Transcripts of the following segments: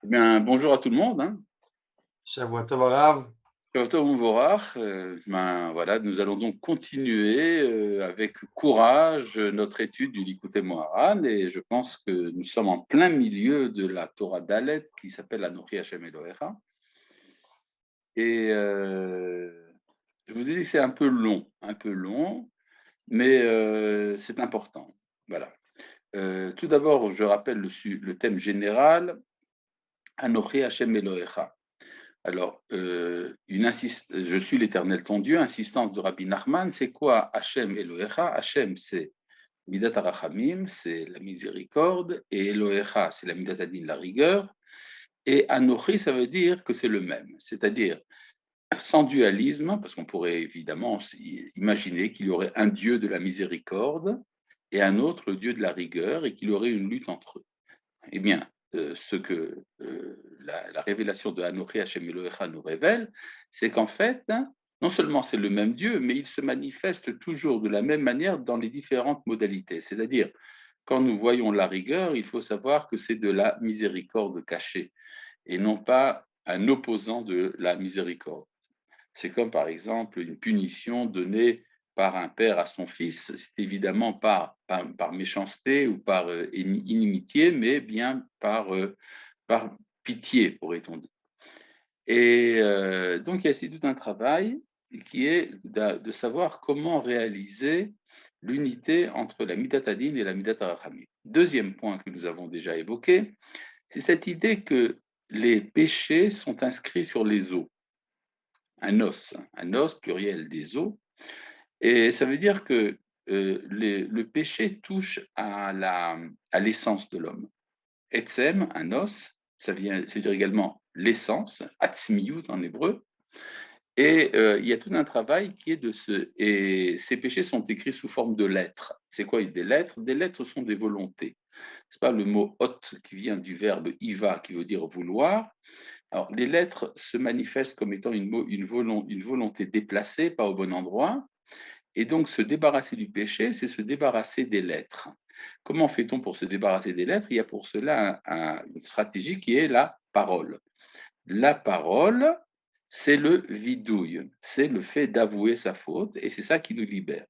Eh bien, bonjour à tout le monde, hein. Shavua Tov Harav. Shabbat Mouvorach. Voilà, nous allons donc continuer avec courage notre étude du Likutei Moharan et je pense que nous sommes en plein milieu de la Torah Dalet qui s'appelle Anochi Hashem Elohecha. Et je vous ai dit que c'est un peu long, mais c'est important. Voilà. Tout d'abord, je rappelle le thème général, Anochi Hashem Elohecha. Alors, je suis l'Éternel ton Dieu, insistance de Rabbi Nachman, c'est quoi Hachem Elohecha? Hachem, c'est Midat HaRachamim, c'est la miséricorde, et Elohecha, c'est la Midat Hadin, la rigueur, et Anochi, ça veut dire que c'est le même, c'est-à-dire sans dualisme, parce qu'on pourrait évidemment imaginer qu'il y aurait un Dieu de la miséricorde et un autre, le Dieu de la rigueur, et qu'il y aurait une lutte entre eux. Eh bien, ce que la révélation de Anochi Hashem Elohecha nous révèle, c'est qu'en fait, hein, non seulement c'est le même Dieu, mais il se manifeste toujours de la même manière dans les différentes modalités. C'est-à-dire, quand nous voyons la rigueur, il faut savoir que c'est de la miséricorde cachée et non pas un opposant de la miséricorde. C'est comme par exemple une punition donnée par un père à son fils, c'est évidemment par méchanceté ou par inimitié, mais bien par pitié, pourrait-on dire. Et donc il y a ici tout un travail qui est de savoir comment réaliser l'unité entre la Midat Hadin et la Midat HaRachamim. Deuxième point que nous avons déjà évoqué, c'est cette idée que les péchés sont inscrits sur les os, un os pluriel des os, et ça veut dire que le péché touche à l'essence de l'homme. Etzem, un os, ça veut dire également l'essence, atzmiyut en hébreu, et il y a tout un travail qui est et ces péchés sont écrits sous forme de lettres. C'est quoi des lettres? Des lettres sont des volontés. C'est pas le mot hot qui vient du verbe iva qui veut dire vouloir. Alors, les lettres se manifestent comme étant une volonté déplacée, pas au bon endroit. Et donc, se débarrasser du péché, c'est se débarrasser des lettres. Comment fait-on pour se débarrasser des lettres? Il y a pour cela une stratégie qui est la parole. La parole, c'est le vidouille, c'est le fait d'avouer sa faute, et c'est ça qui nous libère.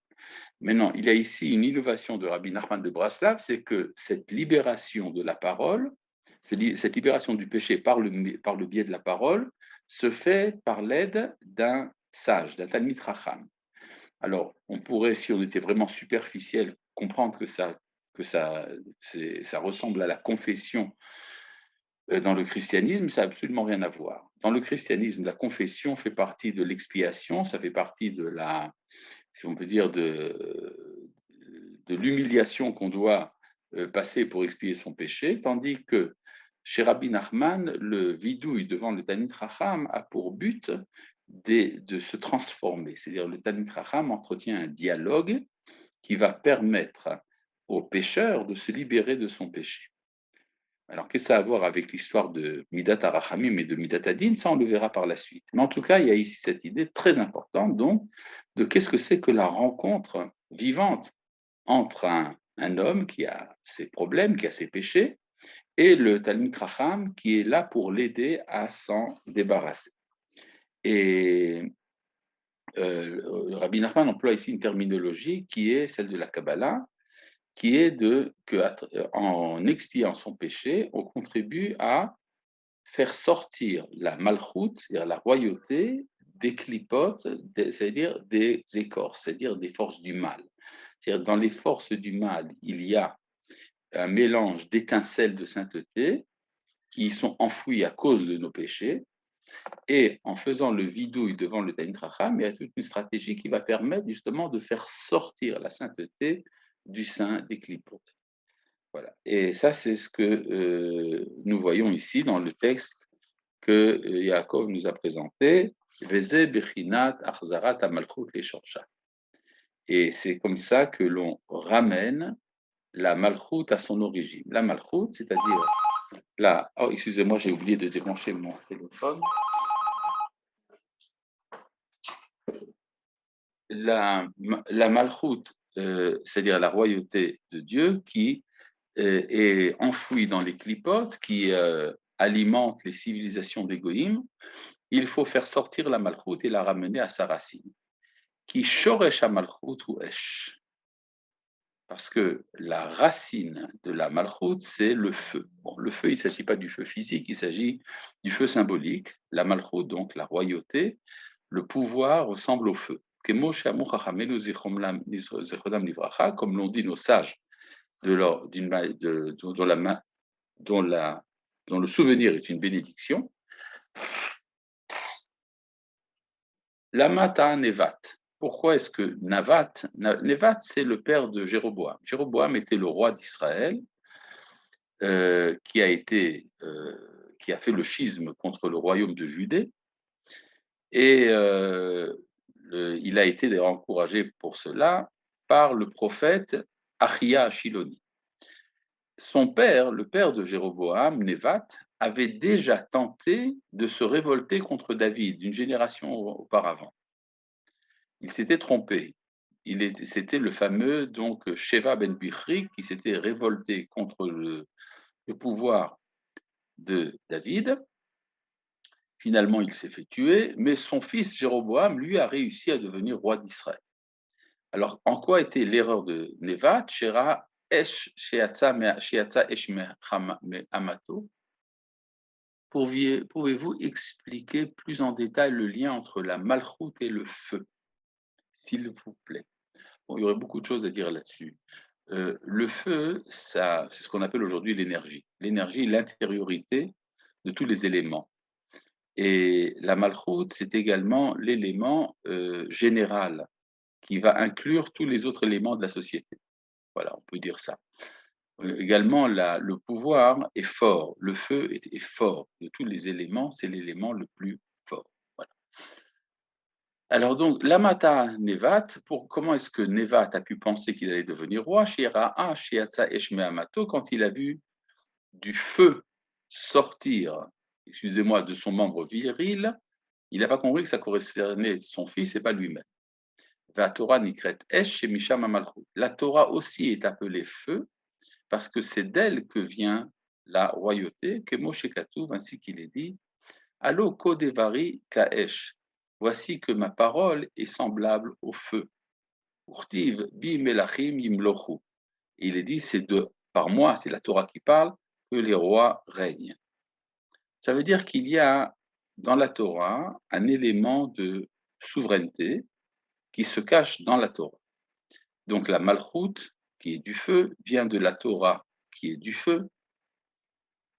Maintenant, il y a ici une innovation de Rabbi Nachman de Braslav, c'est que cette libération de la parole, cette libération du péché par le biais de la parole, se fait par l'aide d'un sage, d'un Talmid Racham. Alors, on pourrait, si on était vraiment superficiel, comprendre ça ressemble à la confession dans le christianisme, ça n'a absolument rien à voir. Dans le christianisme, la confession fait partie de l'expiation, ça fait partie de si on peut dire, de l'humiliation qu'on doit passer pour expier son péché, tandis que chez Rabbi Nachman, le vidouille devant le Tanit Racham a pour but de se transformer. C'est-à-dire le Tanit Racham entretient un dialogue qui va permettre au pécheur de se libérer de son péché. Alors, qu'est-ce que ça a à voir avec l'histoire de Midat HaRachamim et de Midat Hadin? Ça, on le verra par la suite. Mais en tout cas, il y a ici cette idée très importante, donc, de qu'est-ce que c'est que la rencontre vivante entre un homme qui a ses problèmes, qui a ses péchés, et le Talmid Racham qui est là pour l'aider à s'en débarrasser. Et le Rabbi Nachman emploie ici une terminologie qui est celle de la Kabbalah, qui est en expiant son péché, on contribue à faire sortir la malchoute, c'est-à-dire la royauté, des clipotes, c'est-à-dire des écorces, c'est-à-dire des forces du mal. C'est-à-dire dans les forces du mal, il y a un mélange d'étincelles de sainteté qui sont enfouies à cause de nos péchés, et en faisant le vidouille devant le Tanit Racham, il y a toute une stratégie qui va permettre justement de faire sortir la sainteté du sein des clipotes. Voilà. Et ça, c'est ce que nous voyons ici dans le texte que Yaakov nous a présenté, Veze Bechinat Achzarat Amalchut Leshorsha. Et c'est comme ça que l'on ramène la Malchut à son origine. La Malchut, c'est-à-dire oh, excusez-moi, j'ai oublié de débrancher mon téléphone. La Malchut, c'est-à-dire la royauté de Dieu qui est enfouie dans les clipotes, qui alimente les civilisations des Goïm, il faut faire sortir la Malchut et la ramener à sa racine. Qui shoresh Malchut ou esh. Parce que la racine de la Malchut, c'est le feu. Bon, le feu, il ne s'agit pas du feu physique, il s'agit du feu symbolique. La Malchut, donc la royauté, le pouvoir ressemble au feu. Comme l'ont dit nos sages, dont le souvenir est une bénédiction. Lamata Nevat. Pourquoi est-ce que Nevat, c'est le père de Jéroboam. Jéroboam était le roi d'Israël qui a fait le schisme contre le royaume de Judée. Et il a été d'ailleurs encouragé pour cela par le prophète Achia Shiloni. Son père, le père de Jéroboam, Nevat, avait déjà tenté de se révolter contre David une génération auparavant. Il s'était trompé. C'était le fameux donc Sheva ben Bichri qui s'était révolté contre le pouvoir de David. Finalement, il s'est fait tuer, mais son fils Jéroboam, lui, a réussi à devenir roi d'Israël. Alors, en quoi était l'erreur de Nevat? Shera esh sheatza esh amato. Pouvez-vous expliquer plus en détail le lien entre la malchoute et le feu, s'il vous plaît? Bon, il y aurait beaucoup de choses à dire là-dessus. Le feu, c'est ce qu'on appelle aujourd'hui l'énergie. L'énergie, l'intériorité de tous les éléments. Et la malchoute, c'est également l'élément général qui va inclure tous les autres éléments de la société. Voilà, on peut dire ça. Également, le pouvoir est fort. Le feu est fort. De tous les éléments, c'est l'élément le plus fort. Voilà. Alors donc, Lamata Nevat, comment est-ce que Nevat a pu penser qu'il allait devenir roi? Quand il a vu du feu sortir, excusez-moi, de son membre viril, il n'a pas compris que ça correspondait son fils et pas lui-même. La Torah aussi est appelée feu parce que c'est d'elle que vient la royauté, que Moshe Katouv, ainsi qu'il est dit, Allo kodevari kaesh. Voici que ma parole est semblable au feu. Urtiv bi melachim yimlochu. Il est dit, c'est par moi, c'est la Torah qui parle, que les rois règnent. Ça veut dire qu'il y a dans la Torah un élément de souveraineté qui se cache dans la Torah. Donc la malchoute, qui est du feu, vient de la Torah, qui est du feu.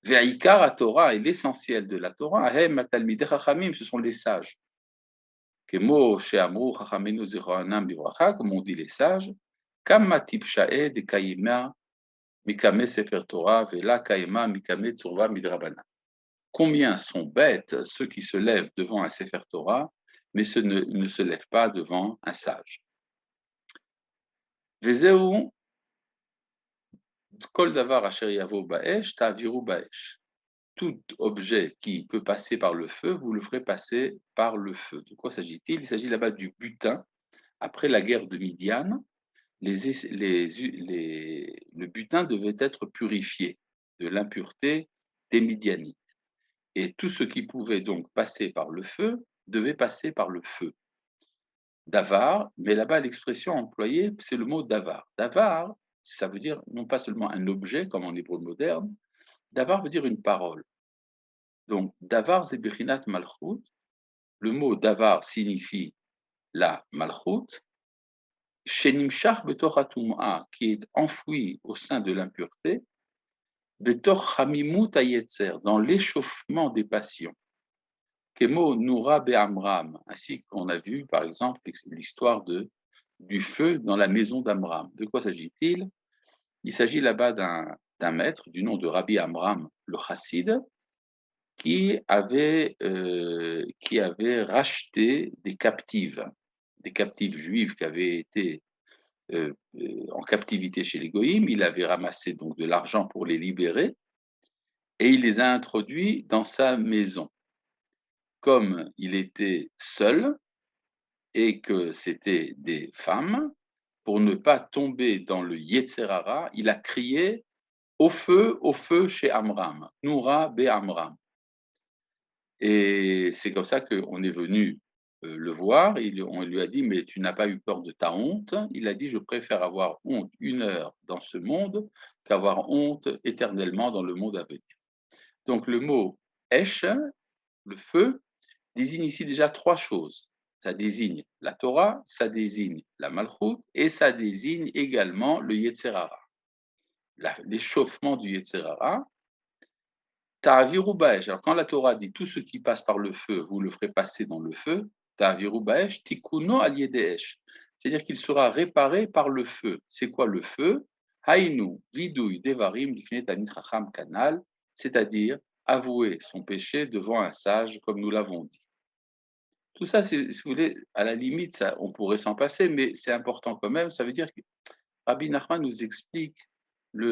Ve'aikar à Torah, et l'essentiel de la Torah, ce sont les sages. Comme on dit les sages, combien sont bêtes ceux qui se lèvent devant un Sefer Torah, mais ceux ne se lèvent pas devant un sage. Vezeu kol davar asher yavo ba'esh ta'aviru ba'esh. Tout objet qui peut passer par le feu, vous le ferez passer par le feu. De quoi s'agit-il? Il s'agit là-bas du butin. Après la guerre de Midian, le butin devait être purifié de l'impureté des Midianites. Et tout ce qui pouvait donc passer par le feu devait passer par le feu. Davar, mais là-bas l'expression employée, c'est le mot davar. Davar, ça veut dire non pas seulement un objet comme en hébreu moderne, davar veut dire une parole. Donc, davar zebechinat malchut, le mot davar signifie la malchut, shenimshach betor hatum'a, qui est enfoui au sein de l'impureté, betor hamimut hayetzer, dans l'échauffement des passions. Kemo Noura Be'amram, ainsi qu'on a vu par exemple l'histoire du feu dans la maison d'Amram. De quoi s'agit-il? Il s'agit là-bas d'un maître du nom de Rabbi Amram, le chassid, qui avait racheté des captives juives qui avaient été en captivité chez les Goïms. Il avait ramassé donc de l'argent pour les libérer et il les a introduits dans sa maison. Comme il était seul et que c'était des femmes, pour ne pas tomber dans le Yetzer Hara, il a crié au feu chez Amram, Noura be Amram. Et c'est comme ça qu'on est venu le voir. On lui a dit, mais tu n'as pas eu peur de ta honte. Il a dit, je préfère avoir honte 1 heure dans ce monde qu'avoir honte éternellement dans le monde à venir. Donc le mot Esh, le feu, désigne ici déjà 3 choses. Ça désigne la Torah, ça désigne la Malchut et ça désigne également le Yetzer Hara, l'échauffement du Yetzer Hara. Ta'aviru ba'esh. Alors quand la Torah dit tout ce qui passe par le feu, vous le ferez passer dans le feu, ta'aviru ba'esh tikuno al yedeesh. C'est-à-dire qu'il sera réparé par le feu. C'est quoi le feu? Hainu vidui devarim lifnei tanit chacham kanal, c'est-à-dire avouer son péché devant un sage, comme nous l'avons dit. Tout ça, si vous voulez, à la limite, ça, on pourrait s'en passer, mais c'est important quand même. Ça veut dire que Rabbi Nachman nous explique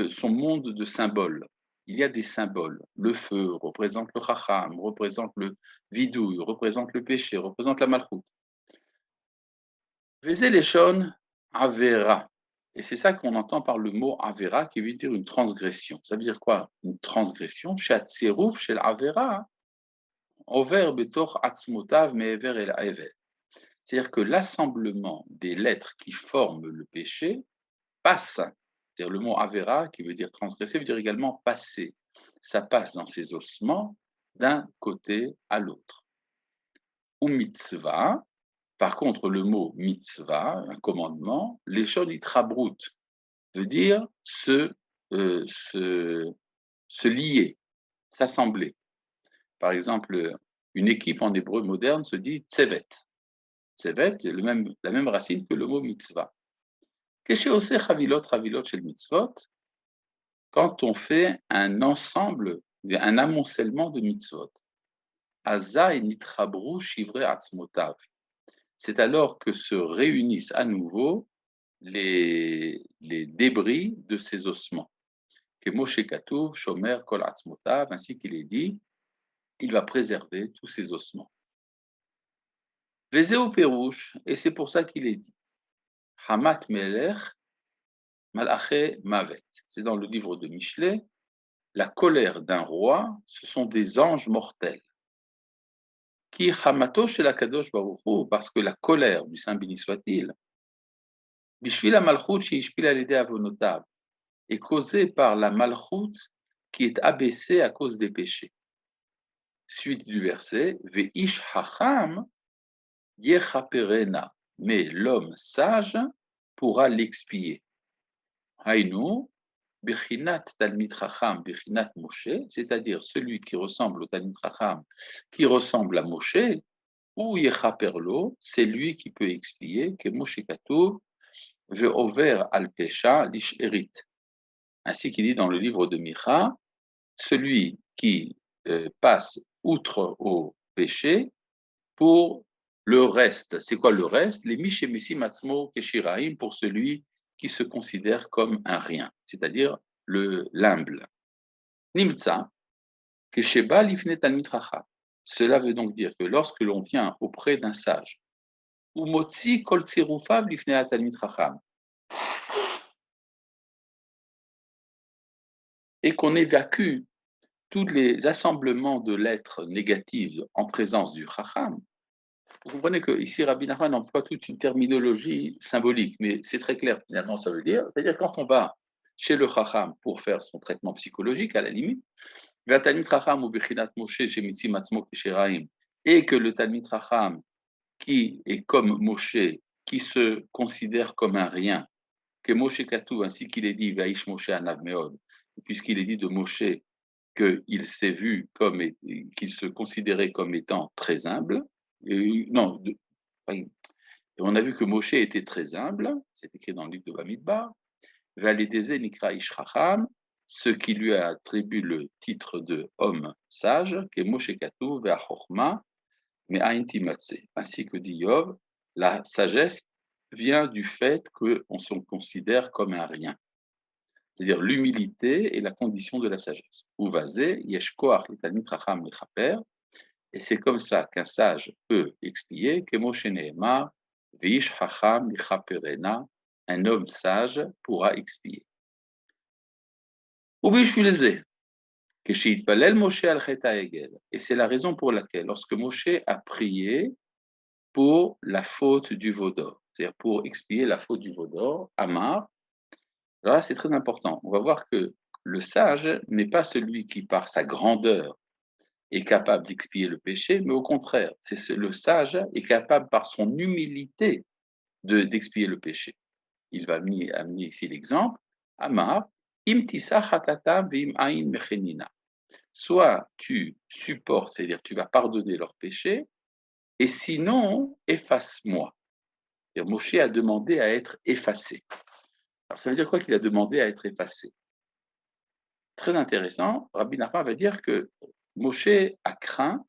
son monde de symboles. Il y a des symboles. Le feu représente le chacham, représente le vidouille, représente le péché, représente la malchoute. Vezé leshon avera. Et c'est ça qu'on entend par le mot avera, qui veut dire une transgression. Ça veut dire quoi? Une transgression. Shat serouf shel avera. Over betor atzmotav me'ever el ever. C'est-à-dire que l'assemblement des lettres qui forment le péché passe. C'est-à-dire le mot avera, qui veut dire transgresser, veut dire également passer. Ça passe dans ses ossements d'un côté à l'autre. Ou mitzvah, par contre, le mot mitzvah, un commandement, l'échon itrabrut, veut dire se lier, s'assembler. Par exemple, une équipe en hébreu moderne se dit tsevet. Tsevet est la même racine que le mot mitzvah. Kesheose chavilot shel mitzvot, quand on fait un ensemble, un amoncellement de mitzvot. Aza et nitrabru shivre atzmotav. C'est alors que se réunissent à nouveau les débris de ces ossements. Que Moshe Katuv, Shomer Kol Atzmotav, ainsi qu'il est dit, il va préserver tous ces ossements. Vezeo Perouche, et c'est pour ça qu'il est dit, Hamat Melech, Malaché Mavet. C'est dans le livre de Michelet, la colère d'un roi, ce sont des anges mortels. Qui Hamato chez la Kadosh Baruch Hu, parce que la colère du Saint béni soit-il, Bishvil Malchut Sheishpil Alede Avonotav, est causée par la Malchut qui est abaissée à cause des péchés. Suite du verset, Veish Hacham Yechaperena, mais l'homme sage pourra l'expier. Hainu, Bechinat Talmid Chacham, Bechinat Moshe, c'est-à-dire celui qui ressemble au Talmid Chacham, qui ressemble à Moshe, ou Yechaperlo, c'est lui qui peut expier, que Moshe Katuv, Ve'over al Pesha lish erit. Ainsi qu'il dit dans le livre de Micha, celui qui passe outre au péché pour le reste. C'est quoi le reste? Les Mishemisi Matzmo Keshiraim, pour celui qui se considère comme un rien, c'est-à-dire l'humble. Nimtza, Kesheba Lifne Talmid Chacham. Cela veut donc dire que lorsque l'on vient auprès d'un sage, ou Motzi Kol Tsirufav Lifne Talmid Chacham, et qu'on évacue tous les assemblements de lettres négatives en présence du Chacham, vous comprenez que ici Rabbi Nachman emploie toute une terminologie symbolique, mais c'est très clair finalement ça veut dire, c'est-à-dire quand on va chez le Chacham pour faire son traitement psychologique à la limite, Talmid Chacham ou Bechinat Moshe chez Mitzi Matzmo Kesheraim, et que le Talmid Chacham qui est comme Moshe, qui se considère comme un rien, que Moshe Katou, ainsi qu'il est dit, Vaish Moshe Anav Meod, puisqu'il est dit de Moshe qu'il s'est vu comme, qu'il se considérait comme étant très humble. Non, on a vu que Moshe était très humble, c'est écrit dans le livre de Bamidbar, Valedeze Nikra Ish Chacham, ce qui lui attribue le titre de homme sage, que Moshe Katou Ve'achorma Me'ain Timatse. Ainsi que dit Yov, la sagesse vient du fait qu'on se considère comme un rien. C'est-à-dire l'humilité est la condition de la sagesse. Uvazé, yeshkoach l'talmid chacham mechaper, et c'est comme ça qu'un sage peut expier que Moshe Nehemar, veish chacham mechaperena, un homme sage pourra expier. ובשביל כשהתפלל Moshe al חטא העגל, et c'est la raison pour laquelle, lorsque Moshe a prié pour la faute du veau d'or, c'est-à-dire pour expier la faute du veau d'or, Amar, alors là c'est très important, on va voir que le sage n'est pas celui qui par sa grandeur est capable d'expier le péché, mais au contraire, le sage est capable par son humilité d'expier le péché. Il va amener ici l'exemple, Amar, im tisa chatata vim ain mechenina. Soit tu supportes, c'est-à-dire tu vas pardonner leurs péchés, et sinon, efface-moi. Moshe a demandé à être effacé. Alors ça veut dire quoi qu'il a demandé à être effacé? Très intéressant, Rabbi Nachman va dire que Moshe a craint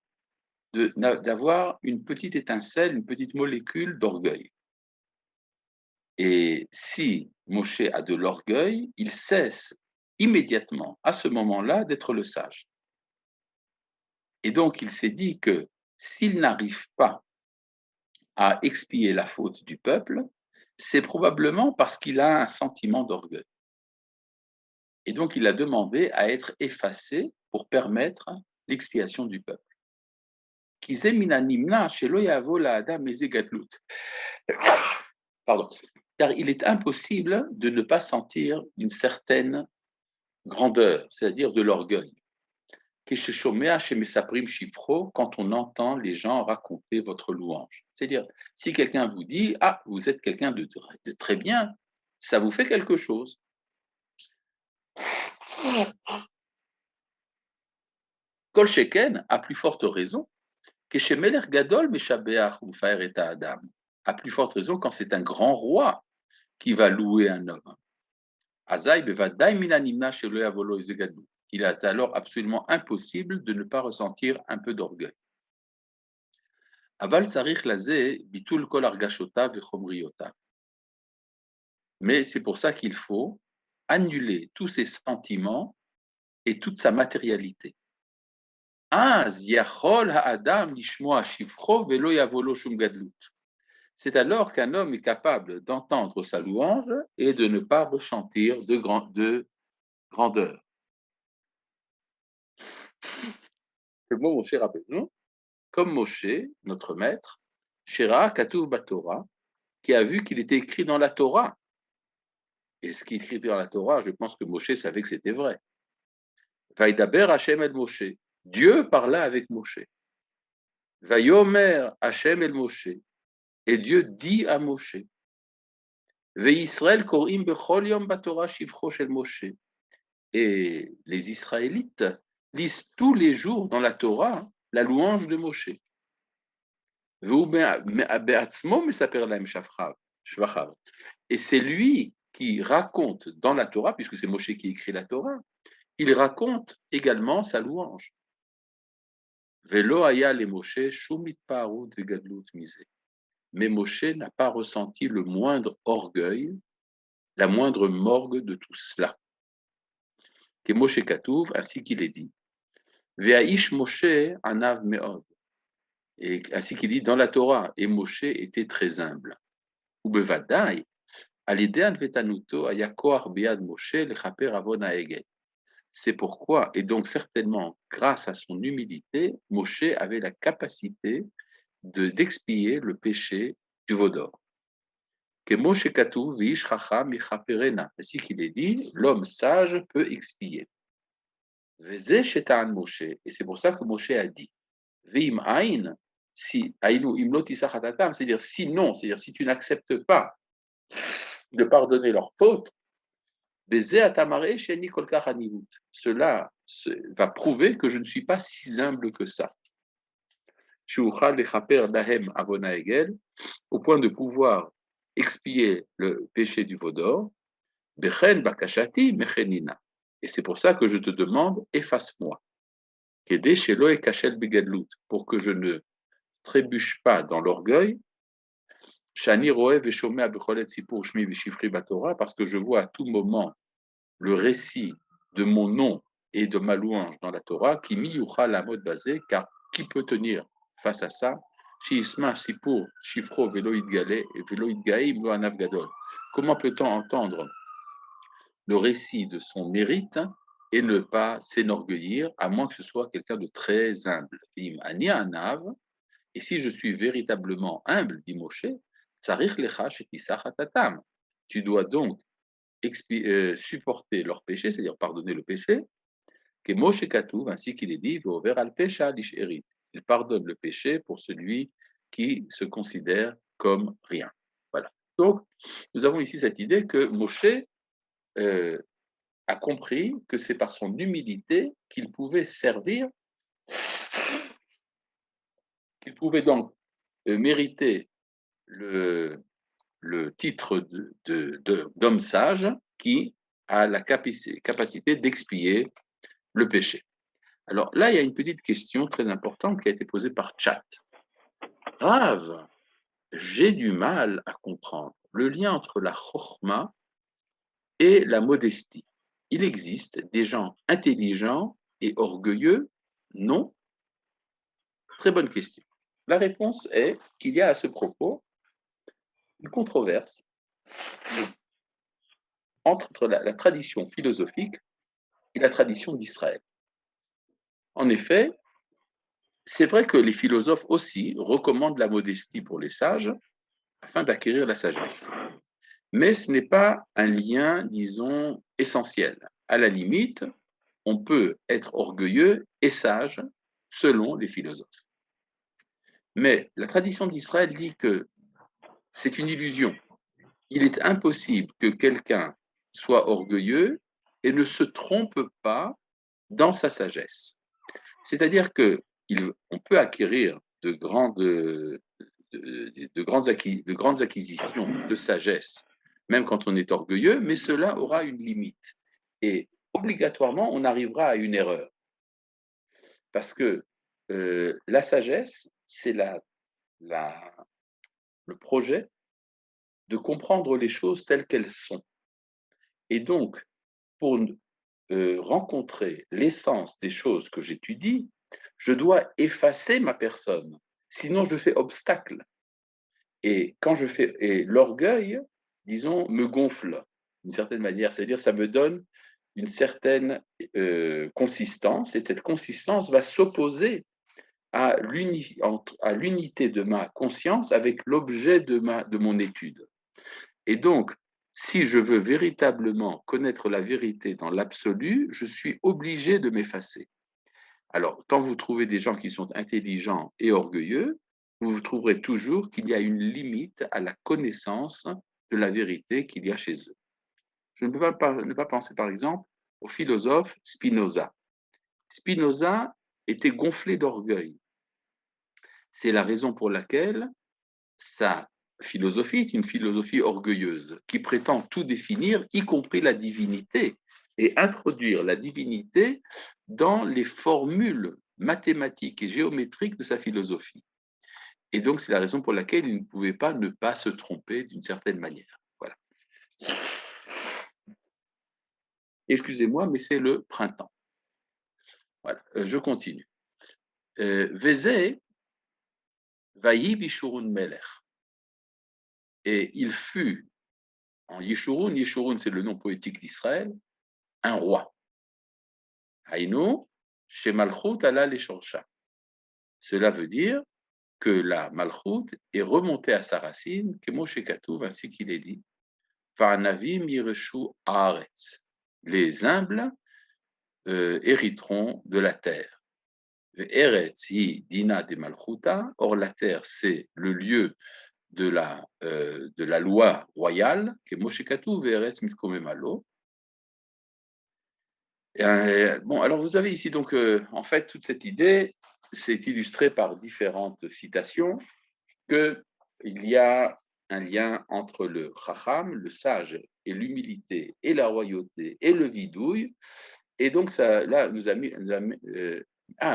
d'avoir une petite étincelle, une petite molécule d'orgueil. Et si Moshe a de l'orgueil, il cesse immédiatement, à ce moment-là, d'être le sage. Et donc, il s'est dit que s'il n'arrive pas à expier la faute du peuple, c'est probablement parce qu'il a un sentiment d'orgueil. Et donc, il a demandé à être effacé pour permettre l'expiation du peuple. Pardon. Car il est impossible de ne pas sentir une certaine grandeur, c'est-à-dire de l'orgueil. Quand on entend les gens raconter votre louange. C'est-à-dire, si quelqu'un vous dit « Ah, vous êtes quelqu'un de très bien », ça vous fait quelque chose. Kol Sheken, à plus forte raison, Keshemelech Gadol Meshabeach Ufaer et Adam. À plus forte raison quand c'est un grand roi qui va louer un homme. Azaï Bevadai Milanimna Shelo Yavolo Ezegadu. Il est alors absolument impossible de ne pas ressentir un peu d'orgueil. Aval Tsarich Lazé Bitul Kol Argashotav Vechomriotav. Mais c'est pour ça qu'il faut annuler tous ses sentiments et toute sa matérialité. C'est alors qu'un homme est capable d'entendre sa louange et de ne pas ressentir de grandeur. Le mot Moshe Rabbeinu, comme Moshe, notre maître, Shera Katuv Batorah, qui a vu qu'il était écrit dans la Torah. Et ce qui est écrit dans la Torah, je pense que Moshe savait que c'était vrai. Vaïdaber Hashem el Moshe. Dieu parla avec Moshe. Vayomer Hashem el Moshe. Et Dieu dit à Moshe. Ve'Israël korim bechol yom batorah shivcho shel Moshe. Et les Israélites lisent tous les jours dans la Torah la louange de Moshe. Et c'est lui qui raconte dans la Torah, puisque c'est Moshe qui écrit la Torah, il raconte également sa louange. Velo aya le Moshe shumit parut vegadlut mise. Mais Moshe n'a pas ressenti le moindre orgueil, la moindre morgue de tout cela. Que Moshe Katouv, ainsi qu'il est dit. Ve'aish Moshe anav me'od. Et ainsi qu'il dit dans la Torah, et Moshe était très humble. Ou bevadai, alidean vetanuto ayakoar bead Moshe lechaper avon haegel. C'est pourquoi, et donc certainement grâce à son humilité, Moshe avait la capacité d'expier le péché du veau d'or. Que Moshe Katou vish chacham michaperena. Ainsi qu'il est dit, l'homme sage peut expier. Veze shetan Moshe. Et c'est pour ça que Moshe a dit, veim ain, si ainu imlot isachatatam, c'est-à-dire sinon, c'est-à-dire si tu n'acceptes pas de pardonner leurs fautes, cela va prouver que je ne suis pas si humble que ça. Au point de pouvoir expier le péché du veau d'or. Et c'est pour ça que je te demande, efface-moi. Pour que je ne trébuche pas dans l'orgueil. Parce que je vois à tout moment le récit de mon nom et de ma louange dans la Torah, qui miyucha la mode basée, car qui peut tenir face à ça? Comment peut-on entendre le récit de son mérite et ne pas s'énorgueillir, à moins que ce soit quelqu'un de très humble. Im ani anav, et si je suis véritablement humble, dit Moshe, tsarich lecha shetisach hatatam. Tu dois donc supporter leur péché, c'est-à-dire pardonner le péché, que Moshe Katouv, ainsi qu'il est dit, Vover al pesha lisherit. Il pardonne le péché pour celui qui se considère comme rien. Voilà. Donc, nous avons ici cette idée que Moshe euh, a compris que c'est par son humilité qu'il pouvait servir, qu'il pouvait donc mériter le titre d'homme sage qui a la capacité d'expier le péché. Alors là, il y a une petite question très importante qui a été posée par Chat. Rav, j'ai du mal à comprendre le lien entre la chorma et la modestie. Il existe des gens intelligents et orgueilleux? Non? Très bonne question. La réponse est qu'il y a à ce propos une controverse entre la tradition philosophique et la tradition d'Israël. En effet, c'est vrai que les philosophes aussi recommandent la modestie pour les sages afin d'acquérir la sagesse. Mais ce n'est pas un lien, disons, essentiel. À la limite, on peut être orgueilleux et sage selon les philosophes. Mais la tradition d'Israël dit que c'est une illusion. Il est impossible que quelqu'un soit orgueilleux et ne se trompe pas dans sa sagesse. C'est-à-dire qu'on peut acquérir de grandes acquisitions de sagesse, même quand on est orgueilleux, mais cela aura une limite. Et obligatoirement, on arrivera à une erreur. Parce que la sagesse, c'est le projet de comprendre les choses telles qu'elles sont. Et donc, pour rencontrer l'essence des choses que j'étudie, je dois effacer ma personne. Sinon, je fais obstacle. Et quand je fais, et l'orgueil, disons, me gonfle d'une certaine manière, c'est-à-dire ça me donne une certaine consistance, et cette consistance va s'opposer à l'unité de ma conscience avec l'objet de mon étude. Et donc, si je veux véritablement connaître la vérité dans l'absolu, je suis obligé de m'effacer. Alors, quand vous trouvez des gens qui sont intelligents et orgueilleux, vous trouverez toujours qu'il y a une limite à la connaissance de la vérité qu'il y a chez eux. Je ne peux pas ne pas penser, par exemple, au philosophe Spinoza. Spinoza était gonflé d'orgueil. C'est la raison pour laquelle sa philosophie est une philosophie orgueilleuse, qui prétend tout définir, y compris la divinité, et introduire la divinité dans les formules mathématiques et géométriques de sa philosophie. Et donc, c'est la raison pour laquelle il ne pouvait pas ne pas se tromper d'une certaine manière. Voilà. Excusez-moi, mais c'est le printemps. Voilà, je continue. Vézé, vaï bishurun melech. Et il fut, en Yeshurun, Yeshurun c'est le nom poétique d'Israël, un roi. Haïnou, chez Malchut Allah les Shorsha. Cela veut dire que la Malchut est remontée à sa racine, que Moshe Katouv, ainsi qu'il est dit, Va'anavim yireshu haaretz. Les humbles hériteront de la terre. Eretz hi dina de Malchuta. Or la terre c'est le lieu de la loi royale, que Moshe Katouv Eretz mitkomemalo. Bon, alors vous avez ici donc en fait toute cette idée, c'est illustré par différentes citations qu'il y a un lien entre le chacham, le sage, et l'humilité, et la royauté, et le vidouille. Et donc ça, là,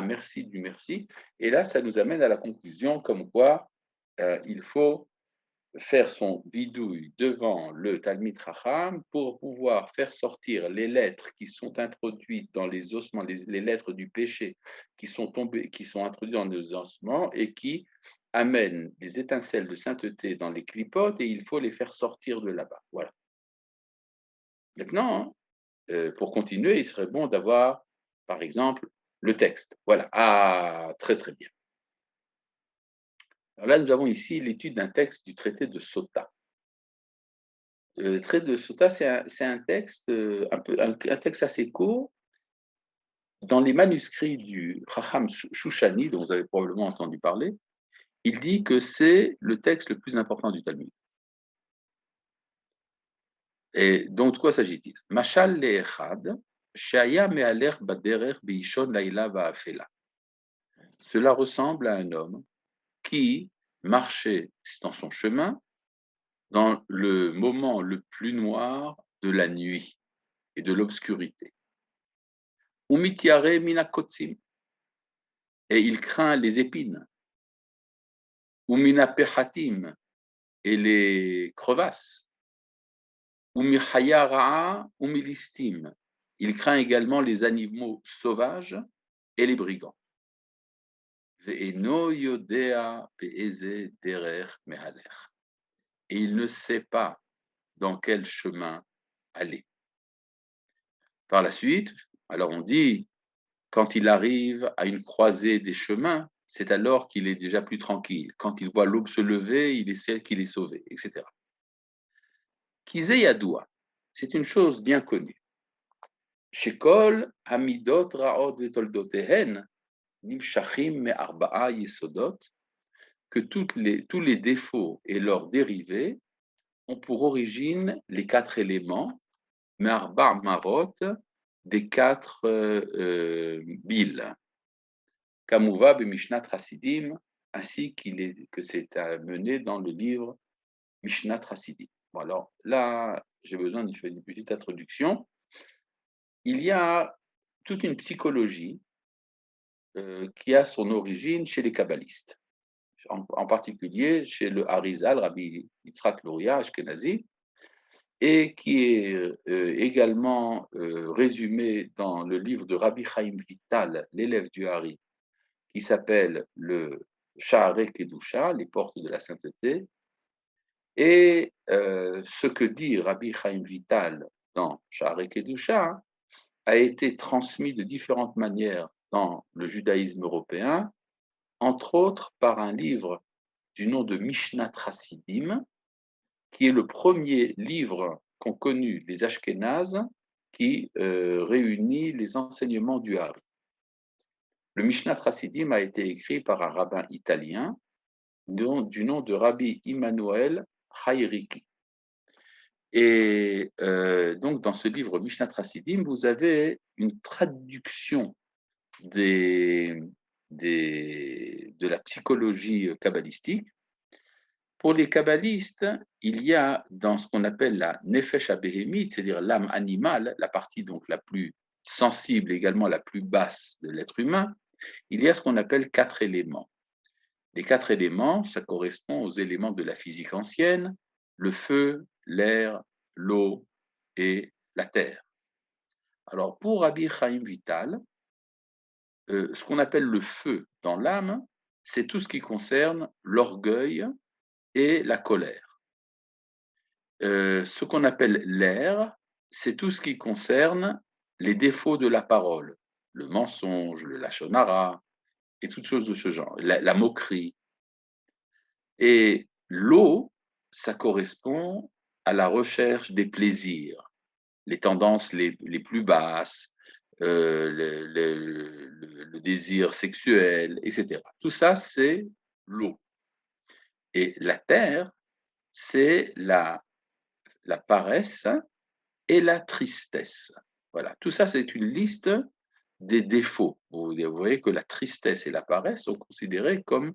merci du merci. Et là, ça nous amène à la conclusion comme quoi il faut faire son bidouille devant le Talmid Chacham pour pouvoir faire sortir les lettres qui sont introduites dans les ossements, les lettres du péché qui sont introduites dans les ossements et qui amènent les étincelles de sainteté dans les clipotes et il faut les faire sortir de là-bas. Voilà. Maintenant, pour continuer, il serait bon d'avoir, par exemple, le texte. Voilà. Ah, très très bien. Alors là, nous avons ici l'étude d'un texte du traité de Sota. Le traité de Sota, c'est un texte, un texte assez court. Dans les manuscrits du Chacham Shushani, dont vous avez probablement entendu parler, il dit que c'est le texte le plus important du Talmud. Et donc, de quoi s'agit-il? Mashal le'echad, she'aya me'aler baderer beishon laila va'afela. Cela ressemble à un homme qui marchait dans son chemin dans le moment le plus noir de la nuit et de l'obscurité. Umitiare minakotsim, et il craint les épines. Umina pechatim, et les crevasses. Umihaya ra'a umilistim, il craint également les animaux sauvages et les brigands. Ve'eno yodea be'eze derer mehaler, et il ne sait pas dans quel chemin aller. Par la suite, alors on dit, quand il arrive à une croisée des chemins, c'est alors qu'il est déjà plus tranquille. Quand il voit l'aube se lever, il essaie qu'il est sauvé, etc. Kize yadoua, c'est une chose bien connue. Shekol hamidot ra'ot vetoldotehen nimshachim me'arba'a yesodot, que tous les défauts et leurs dérivés ont pour origine les 4 éléments, me'arba' marot, des 4 billes. Kamouva Mishnat Hasidim, ainsi que c'est mené dans le livre Mishnat Hasidim. Bon, alors là, j'ai besoin de faire une petite introduction. Il y a toute une psychologie qui a son origine chez les kabbalistes, en particulier chez le Harizal, Rabbi Yitzhak Luria Ashkenazi, et qui est également résumé dans le livre de Rabbi Chaim Vital, l'élève du Hari, qui s'appelle le Sha'arei Kedusha, les portes de la sainteté. Et ce que dit Rabbi Chaim Vital dans Sha'arei Kedusha a été transmis de différentes manières dans le judaïsme européen, entre autres par un livre du nom de Mishnat Hasidim, qui est le premier livre qu'ont connu les Ashkénazes qui réunit les enseignements du Hari. Le Mishnat Hasidim a été écrit par un rabbin italien du nom de Rabbi Immanuel Chayriki. Et donc, dans ce livre Mishnat Hasidim, vous avez une traduction de la psychologie kabbalistique. Pour les kabbalistes, il y a dans ce qu'on appelle la nefesh abéhémite, c'est-à-dire l'âme animale, la partie donc la plus sensible, également la plus basse de l'être humain, il y a ce qu'on appelle 4 éléments. Les 4 éléments, ça correspond aux éléments de la physique ancienne, le feu, l'air, l'eau et la terre. Alors pour Rabbi Chaim Vital, ce qu'on appelle le feu dans l'âme, c'est tout ce qui concerne l'orgueil et la colère. Ce qu'on appelle l'air, c'est tout ce qui concerne les défauts de la parole, le mensonge, le lashon hara, et toutes choses de ce genre, la moquerie. Et l'eau, ça correspond à la recherche des plaisirs, les tendances les plus basses, le désir sexuel, etc. Tout ça, c'est l'eau. Et la terre, c'est la paresse et la tristesse. Voilà, tout ça, c'est une liste des défauts. Vous voyez que la tristesse et la paresse sont considérées comme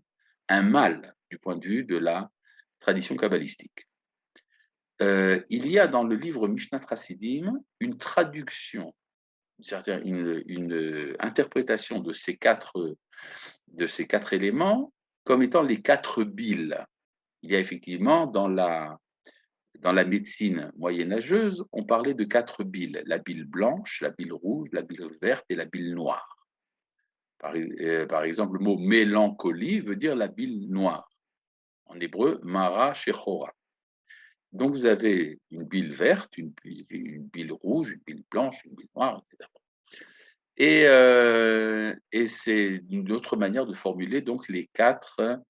un mal du point de vue de la tradition kabbalistique. Il y a dans le livre Mishnat Hasidim une traduction, une interprétation de ces 4 éléments comme étant les 4 billes. Il y a effectivement dans la médecine moyenâgeuse, on parlait de 4 billes, la bile blanche, la bile rouge, la bile verte et la bile noire. Par exemple, le mot mélancolie veut dire la bile noire. En hébreu, mara shechora. Donc, vous avez une bile verte, une bile rouge, une bile blanche, une bile noire, etc. Et c'est une autre manière de formuler donc les quatre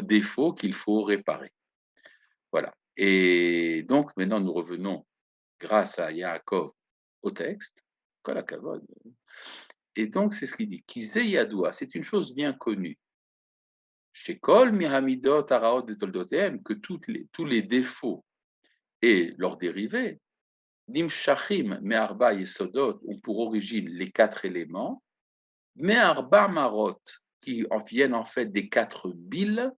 défauts qu'il faut réparer. Voilà. Et donc, maintenant, nous revenons, grâce à Yaakov, au texte. Kol hakavod. Et donc, c'est ce qu'il dit. Kizé yadoua, c'est une chose bien connue. Chez Kol mihamidot araot de toldotem, que tous les défauts et leurs dérivés, nimshachim me'arba yesodot, ont pour origine les quatre éléments, me'arba marot, qui en viennent en fait des quatre billes,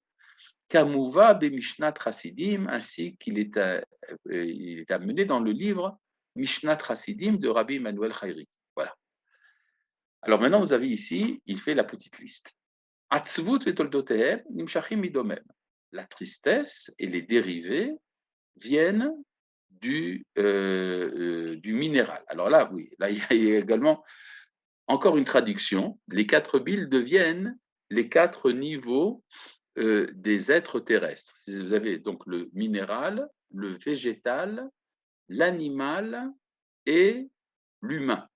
Kamuva Mishnat Hasidim, ainsi qu'il il est amené dans le livre Mishnat Hasidim de Rabbi Emmanuel Chayri. Voilà. Alors maintenant, vous avez ici, il fait la petite liste. Atzvut vetoldotehem nimshachim midomem. La tristesse et les dérivés viennent du minéral. Alors là, oui, là, il y a également encore une traduction. Les quatre billes deviennent les quatre niveaux des êtres terrestres. Vous avez donc le minéral, le végétal, l'animal et l'humain.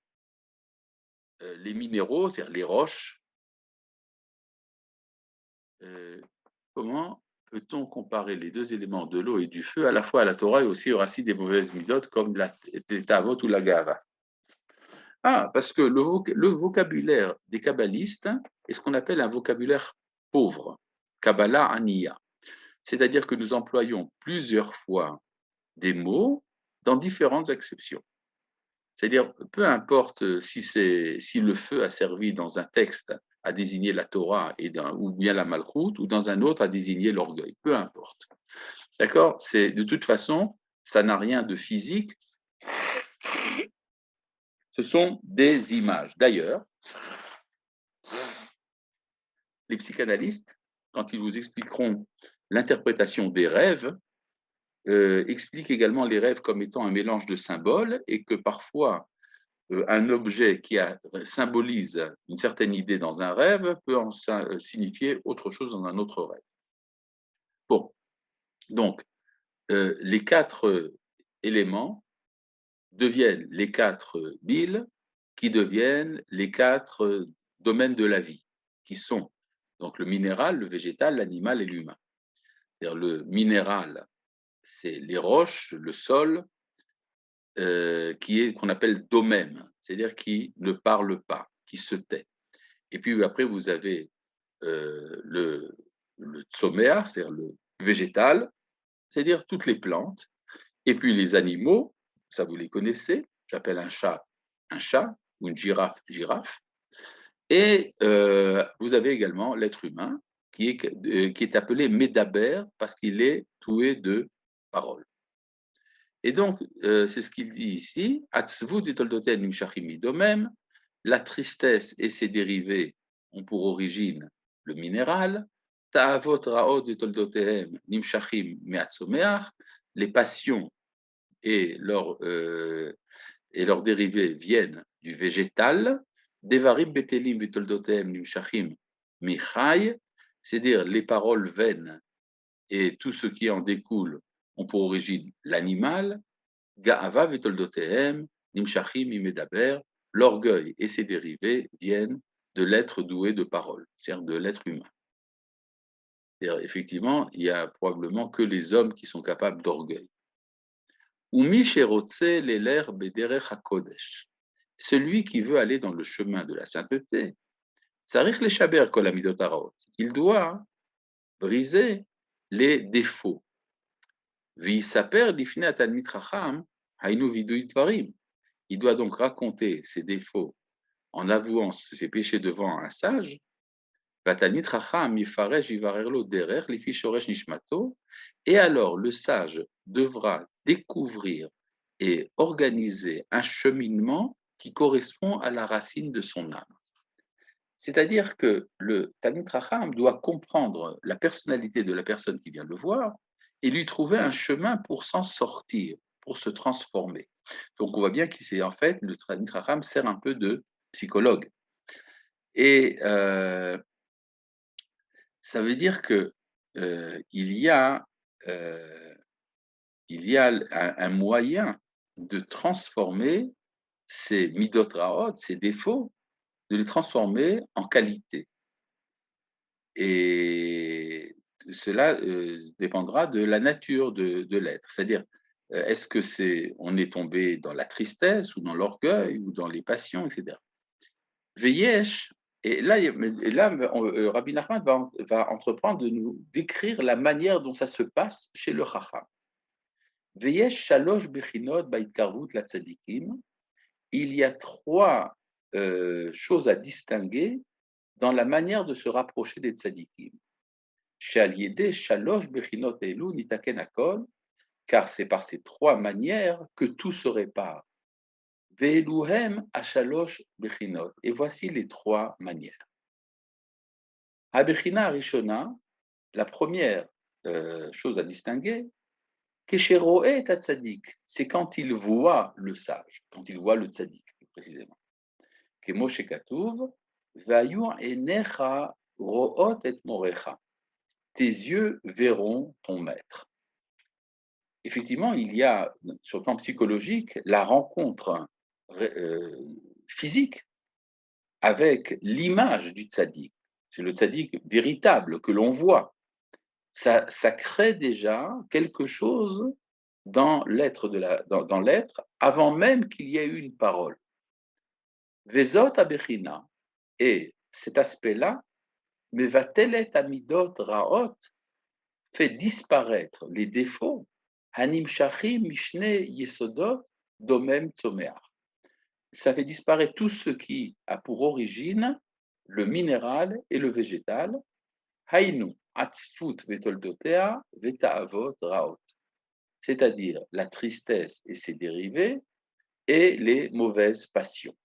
Les minéraux, c'est-à-dire les roches. Comment peut-on comparer les deux éléments de l'eau et du feu à la fois à la Torah et aussi au racine des mauvaises midotes comme la Tavot ou la Gava? Ah, parce que le vocabulaire des kabbalistes est ce qu'on appelle un vocabulaire pauvre, Kabbalah Aniya. C'est-à-dire que nous employons plusieurs fois des mots dans différentes acceptions. C'est-à-dire, peu importe si le feu a servi dans un texte à désigner la Torah ou bien la Malchoute, ou dans un autre à désigner l'orgueil, peu importe. D'accord? De toute façon, ça n'a rien de physique. Ce sont des images. D'ailleurs, les psychanalystes, quand ils vous expliqueront l'interprétation des rêves, expliquent également les rêves comme étant un mélange de symboles et que parfois un objet qui symbolise une certaine idée dans un rêve peut signifier autre chose dans un autre rêve. Bon, donc les quatre éléments deviennent les quatre billes qui deviennent les quatre domaines de la vie, qui sont donc le minéral, le végétal, l'animal et l'humain. C'est-à-dire le minéral, c'est les roches, le sol, qu'on appelle domème, c'est-à-dire qui ne parle pas, qui se tait. Et puis après, vous avez le tsoméa, c'est-à-dire le végétal, c'est-à-dire toutes les plantes. Et puis les animaux, ça vous les connaissez, j'appelle un chat, ou une girafe, girafe. Et vous avez également l'être humain, qui est appelé Médaber, parce qu'il est doué de paroles. Et donc, c'est ce qu'il dit ici, Atzvut et toldoten nimshachim midomem, la tristesse et ses dérivés ont pour origine le minéral, ta'avot raot et toldotehem nimshachim me'atzomeach, les passions et leurs dérivés viennent du végétal, devarim betelim et toldotehem nimshachim michai, c'est-à-dire les paroles vaines et tout ce qui en découle ont pour origine l'animal, Ga'ava vetoldotehem, nimshachim imedaber, l'orgueil et ses dérivés viennent de l'être doué de parole, c'est-à-dire de l'être humain. Effectivement, il n'y a probablement que les hommes qui sont capables d'orgueil. Umi sherotse leler bederech hakodesh, celui qui veut aller dans le chemin de la sainteté, sarich leshaber kol amidot haraot, il doit briser les défauts. V'isaper lifnei atalmid chacham hainu vidui dvarim. Il doit donc raconter ses défauts en avouant ses péchés devant un sage. Et alors le sage devra découvrir et organiser un cheminement qui correspond à la racine de son âme. C'est-à-dire que le Talmid Chacham doit comprendre la personnalité de la personne qui vient le voir et lui trouver un chemin pour s'en sortir, pour se transformer. Donc on voit bien que en fait, le Talmid Chacham sert un peu de psychologue. Et ça veut dire que il y a il y a un moyen de transformer ces midot raot, ces défauts, de les transformer en qualité. Et cela dépendra de la nature de l'être. C'est-à-dire, est-ce que on est tombé dans la tristesse ou dans l'orgueil ou dans les passions, etc. Veyesh, Rabbi Nachman va entreprendre de nous décrire la manière dont ça se passe chez le Chacham. Veyesh shalosh bechinot ba'itkarvut la tzadikim. Il y a trois choses à distinguer dans la manière de se rapprocher des tzadikim. She'al yedeh shalosh bechinot elu nitaken hakol, car c'est par ces trois manières que tout se répare. Ve'eluhem ashalosh bechinot. Et voici les trois manières. Habechina Rishona, la première chose à distinguer, Kesheroe Tatzadik, c'est quand il voit le sage, quand il voit le tzadik, précisément. Kemoshe Katuv, Vayu Enecha Root et Morecha, tes yeux verront ton maître. Effectivement, il y a, sur le plan psychologique, la rencontre physique avec l'image du tzaddik. C'est le tzaddik véritable que l'on voit. Ça crée déjà quelque chose dans l'être, dans l'être avant même qu'il y ait eu une parole. Vezot abechina, et cet aspect-là, mevatelet amidot raot, fait disparaître les défauts, hanim shachim mishne yesodot domem tzomeach. Ça fait disparaître tout ce qui a pour origine le minéral et le végétal, hainu atzfut vetoldotea vetaavot raot, c'est-à-dire la tristesse et ses dérivés et les mauvaises passions.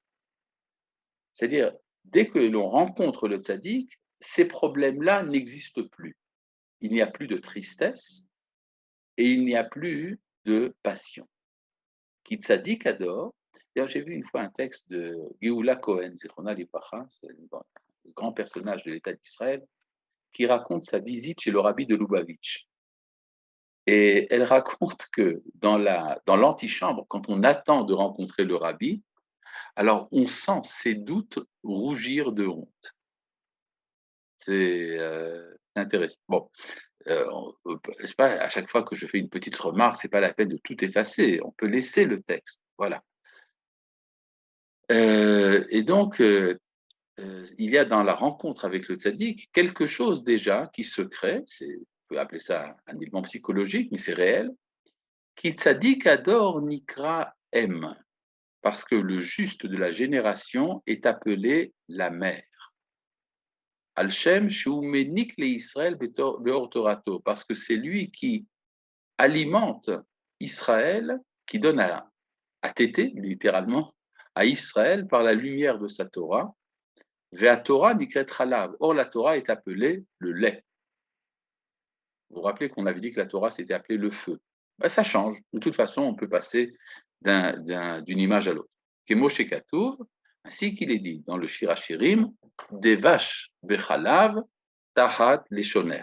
C'est-à-dire, dès que l'on rencontre le tzaddik, ces problèmes-là n'existent plus. Il n'y a plus de tristesse et il n'y a plus de passion. Qui tzaddik adore. D'ailleurs, j'ai vu une fois un texte de Geoula Cohen, Zichronah Libracha, c'est le grand personnage de l'État d'Israël, qui raconte sa visite chez le rabbi de Lubavitch. Et elle raconte que dans l'antichambre, quand on attend de rencontrer le rabbi, alors on sent ses doutes rougir de honte. C'est intéressant. Bon, je sais pas, à chaque fois que je fais une petite remarque, c'est pas la peine de tout effacer. On peut laisser le texte. Voilà. Et donc, il y a dans la rencontre avec le tzaddik quelque chose déjà qui se crée. On peut appeler ça un élément psychologique, mais c'est réel. Qui tzaddik adore nikra M, parce que le juste de la génération est appelé la mère. Al-Shem Sheumenik le Israël beor Torato, parce que c'est lui qui alimente Israël, qui donne à téter, littéralement, à Israël par la lumière de sa Torah. Vea Torah nikret halav. Or, la Torah est appelée le lait. Vous vous rappelez qu'on avait dit que la Torah s'était appelée le feu. Ben, ça change. De toute façon, on peut passer d'une image à l'autre. Kemoshe Katuv, ainsi qu'il est dit dans le Shir HaShirim, des vaches bechalav tahat leshoner.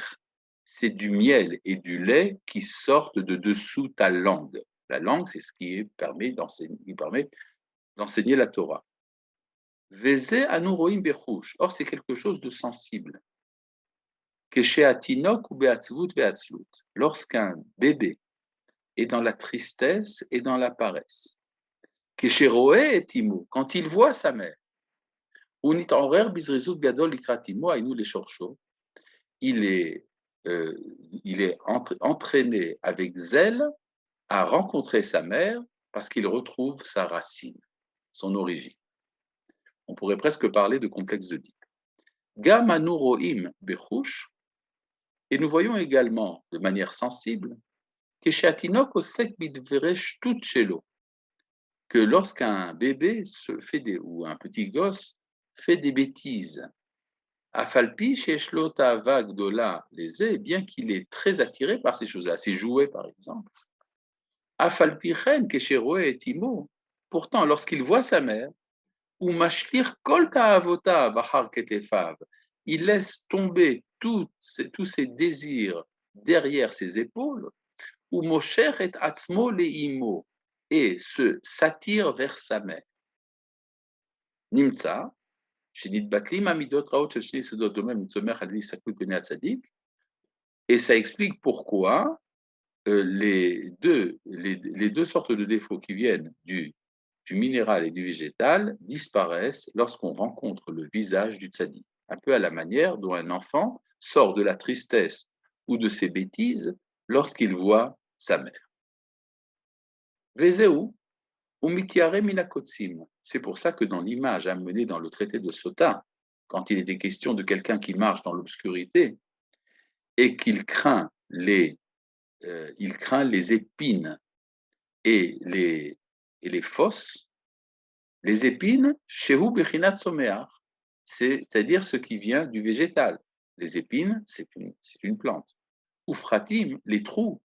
C'est du miel et du lait qui sortent de dessous ta langue. La langue, c'est ce qui permet d'enseigner la Torah. Veze anu roim bechush. Or, c'est quelque chose de sensible. Lorsqu'un bébé est dans la tristesse et dans la paresse. Quand il voit sa mère. Il est entraîné avec zèle à rencontrer sa mère parce qu'il retrouve sa racine, son origine. On pourrait presque parler de complexe d'Oedipe. Gam anu roim bechush. Et nous voyons également, de manière sensible, que lorsqu'un bébé ou un petit gosse fait des bêtises, bien qu'il est très attiré par ces choses-là, ses jouets par exemple, pourtant lorsqu'il voit sa mère, il laisse tomber tous ses désirs derrière ses épaules, ou mosher et atzmo leimo, et s'attire vers sa mère. Nimtza, shenit batlim amidot raot shel shnei yesodot domem mitzomer al yisakut bnei hatzadik, et ça explique pourquoi les deux sortes de défauts qui viennent du minéral et du végétal disparaissent lorsqu'on rencontre le visage du tzaddik, un peu à la manière dont un enfant sort de la tristesse ou de ses bêtises lorsqu'il voit sa mère. Vezeu ou mitiare minakotsim. C'est pour ça que dans l'image amenée dans le traité de Sota, quand il était question de quelqu'un qui marche dans l'obscurité et qu'il craint les épines et les fosses, les épines, shehu bechinat someach, c'est-à-dire ce qui vient du végétal. Les épines, c'est une plante. Ufratim, les trous,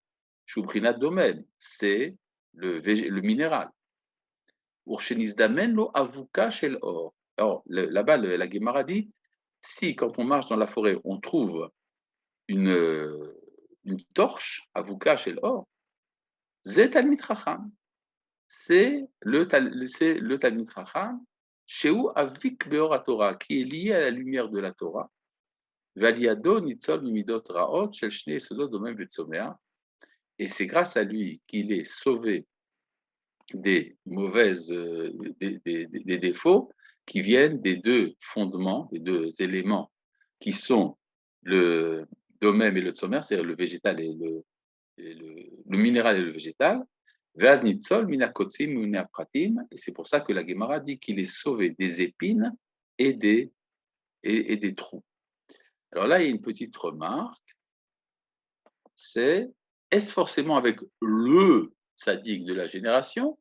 shubrinat domen, c'est le minéral. Urchenisdamen lo avuka shel or. Alors, là-bas, la Gemara dit, si quand on marche dans la forêt, on trouve une torche, avuka shel or, zet talmid chacham, c'est le Talmid Chacham, Sheu Avik Beor Torah, qui est lié à la lumière de la Torah, Valiado Nitzol Mimidot Raot Shel Shnei Yesodot Domem Vetzomea, et c'est grâce à lui qu'il est sauvé des mauvaises, des défauts qui viennent des deux fondements, des deux éléments qui sont le domem et le tzomer, c'est-à-dire le végétal et le minéral et le végétal. Vaz nitzol minakotzim minapratim, et c'est pour ça que la Gemara dit qu'il est sauvé des épines et des trous. Alors là, il y a une petite remarque, c'est est-ce forcément avec le tzaddik de la génération,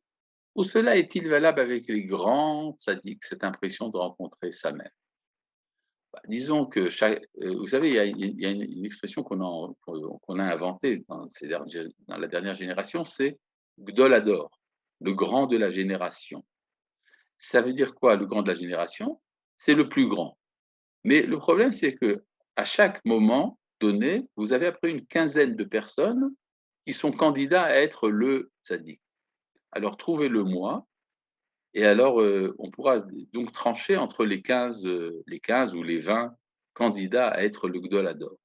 ou cela est-il valable avec les grands tzaddiks, cette impression de rencontrer sa mère? Disons que vous savez, il y a une expression qu'on a inventée dans la dernière génération, c'est Gdolador, le grand de la génération. Ça veut dire quoi, le grand de la génération? C'est le plus grand. Mais le problème, c'est que à chaque moment donné, vous avez après une quinzaine de personnes qui sont candidats à être le tzaddik. Alors trouvez-le moi, et alors on pourra donc trancher entre les 15 ou les 20 candidats à être le Gdolador.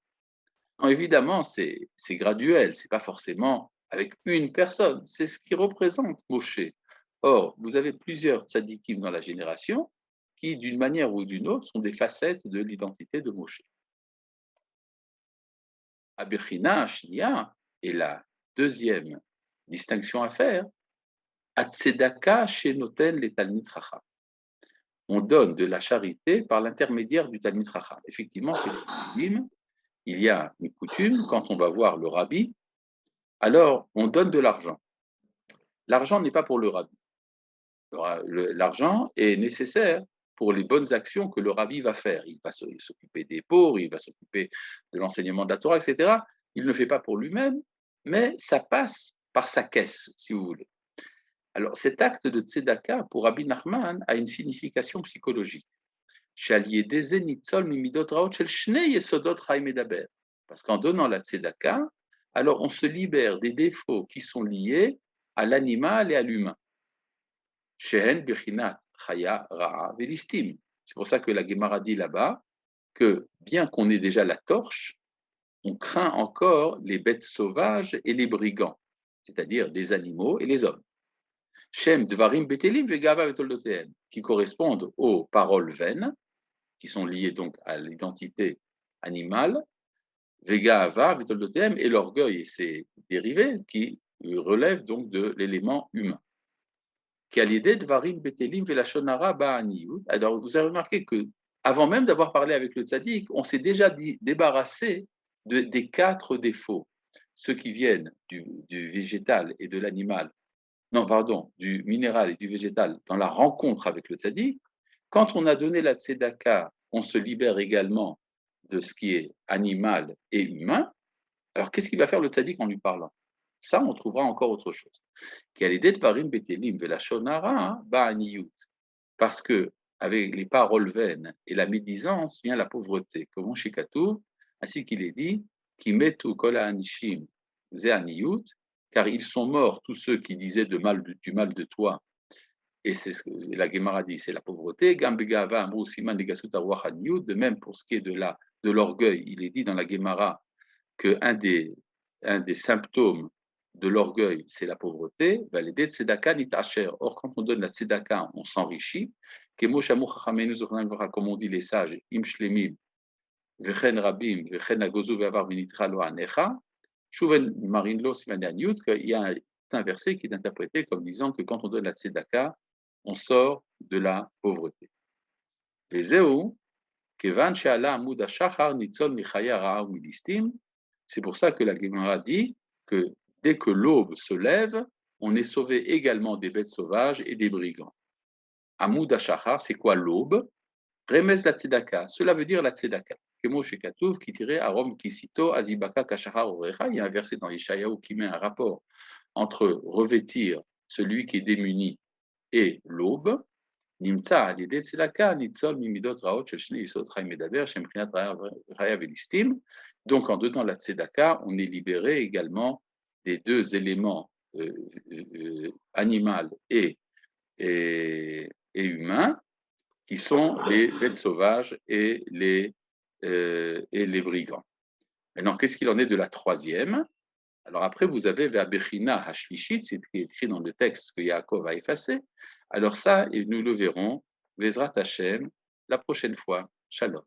Évidemment, c'est graduel, c'est pas forcément avec une personne, c'est ce qui représente Moshe. Or, vous avez plusieurs tzadikim dans la génération qui, d'une manière ou d'une autre, sont des facettes de l'identité de Moshe. Abechina, Shnia, et la deuxième distinction à faire, Atsedaka Shenoten le Talmid Chacham. On donne de la charité par l'intermédiaire du Talmid Chacham. Effectivement, c'est le il y a une coutume, quand on va voir le rabbi, alors on donne de l'argent. L'argent n'est pas pour le rabbi. L'argent est nécessaire pour les bonnes actions que le rabbi va faire. Il va s'occuper des pauvres, il va s'occuper de l'enseignement de la Torah, etc. Il ne le fait pas pour lui-même, mais ça passe par sa caisse, si vous voulez. Alors cet acte de tzedaka, pour Rabbi Nachman, a une signification psychologique. Parce qu'en donnant la tzedaka, alors on se libère des défauts qui sont liés à l'animal et à l'humain. C'est pour ça que la Gemara dit là-bas que bien qu'on ait déjà la torche, on craint encore les bêtes sauvages et les brigands, c'est-à-dire les animaux et les hommes. Shem Dvarim Betelim Vegava Vetoldotehem, qui correspondent aux paroles vaines, qui sont liées donc à l'identité animale, Vegava Vetoldotehem, et l'orgueil et ses dérivés, qui relèvent donc de l'élément humain. Alors, vous avez remarqué que, avant même d'avoir parlé avec le tzaddik, on s'est déjà débarrassé des 4 défauts, ceux qui viennent du végétal et de l'animal, du minéral et du végétal dans la rencontre avec le tzaddik. Quand on a donné la tzedaka, on se libère également de ce qui est animal et humain. Alors, qu'est-ce qu'il va faire le tzaddik en lui parlant? Ça, on trouvera encore autre chose. Parce que avec les paroles vaines et la médisance vient la pauvreté. Comme Shikatou, ainsi qu'il est dit, qui metu kol anishim ze aniyut, car ils sont morts, tous ceux qui disaient du mal de toi. Et c'est ce que la Gemara dit, c'est la pauvreté. De même, pour ce qui est de l'orgueil, il est dit dans la Gemara qu'un des symptômes de l'orgueil, c'est la pauvreté. Or, quand on donne la tzedaka, on s'enrichit. Comme on dit les sages, im shlemim, vechen rabim, vechen agozu ve'avar vinitra lo anecha, shuven marin lo siman yud, qu'il y a un verset qui est interprété comme disant que quand on donne la tzedaka, on sort de la pauvreté. Vezeu, kevan she'ala amud hashachar nitzol michaya ra'a u'milistim. C'est pour ça que la Gemara dit que dès que l'aube se lève, on est sauvé également des bêtes sauvages et des brigands. Amud hashachar, c'est quoi l'aube? Remez la tzedaka, cela veut dire la tzedaka. Kemo shekatuv qui tirait arom kisito azibaka kashachar orecha. Il y a un verset dans Yeshayahu qui met un rapport entre revêtir celui qui est démuni et l'aube. Nimtza alidé tzedaka nitzol mimidot raot shel shnei yisod chaim medaber shem prinat raya velistim. Donc en donnant la tzedaka, on est libéré également des deux éléments animal et humain, qui sont les bêtes sauvages et les brigands. Maintenant, qu'est-ce qu'il en est de la troisième? Alors après, vous avez Ve'abechina Hashlishit, c'est écrit dans le texte que Yaakov a effacé. Alors ça, nous le verrons, Vezrat Hashem, la prochaine fois. Shalom.